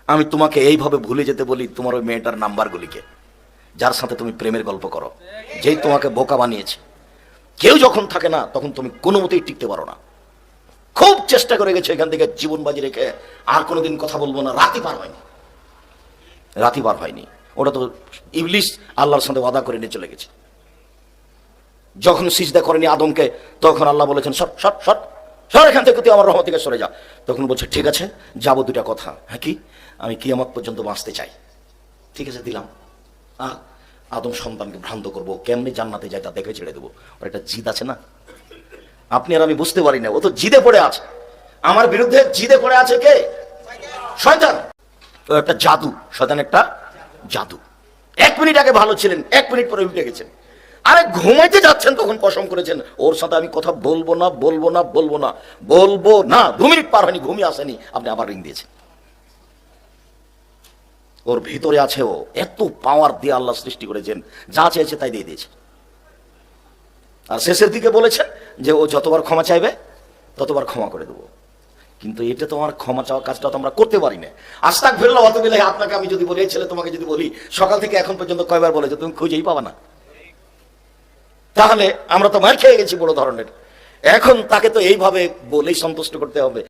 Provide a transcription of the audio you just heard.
আমি তোমাকে এইভাবে ভুলে যেতে বলি তোমার ওই মেয়েটার নাম্বারগুলিকে, যার সাথে তুমি প্রেমের গল্প করো, যেই তোমাকে বোকা বানিয়েছে। কেউ যখন থাকে না তখন তুমি কোনো মতেই টিকতে পারো না। খুব চেষ্টা করে গেছে এখান থেকে জীবন বাজি রেখে আর কোনোদিন কথা বলবো না, রাতি পার হয়নি, রাতি পার হয়নি। ওটা তো ইবলিস আল্লাহর সাথে ওয়াদা করে নিয়ে চলে গেছে। যখন সিজদা করেনি আদমকে, তখন আল্লাহ বলেছেন সর সর সর সর এখান থেকে, তুই আমার রহমত থেকে সরে যা। তখন বলছে ঠিক আছে যাবো, দুটা কথা। হ্যাঁ কি? আমি কিয়ামত পর্যন্ত বাঁচতে চাই। ঠিক আছে দিলাম। আদম সন্তানকে ভ্রান্ত করবো, কেমনি জান্নাতে যায় তা দেখে ছেড়ে দেবো। ওর একটা জিদ আছে না, আপনি আর আমি বুঝতে পারি না। ও তো জিদে পড়ে আছে, আমার বিরুদ্ধে জিদে পড়ে আছে কে? শয়তান। ও একটা জাদু, শয়তান একটা জাদু। 1 মিনিট আগে ভালো ছিলেন, 1 মিনিট পরে উল্টে গেছেন। আরে ঘুমাইতে যাচ্ছেন তখন কসম করেছেন ওর সাথে আমি কথা বলবো না বলবো না বলবো না বলবো না। 2 মিনিট পার হয়নি, ঘুমিয়ে আসেনি, আপনি আবার রিং দিয়েছেন। ওর ভিতরে আছে, ও এত পাওয়ার দিয়ে আল্লাহ সৃষ্টি করেছেন, যা চেয়েছে তাই দিয়ে দিয়েছে। আর শেষের দিকে বলেছেন যে ও যতবার ক্ষমা চাইবে ততবার ক্ষমা করে দেবো। কিন্তু এটা তো আমার ক্ষমা চাওয়ার কাজটা তো আমরা করতে পারি না। আস্তাগফিরুল্লাহ ওয়া আতুবু ইলাইহি। আপনাকে আমি যদি বলি, এই ছেলে তোমাকে যদি বলি সকাল থেকে এখন পর্যন্ত কয়বার বলেছে, তুমি খুঁজেই পাবা না। তাহলে আমরা তো মার খেয়ে গেছি বড় ধরনের। এখন তাকে তো এইভাবে বলেই সন্তুষ্ট করতে হবে।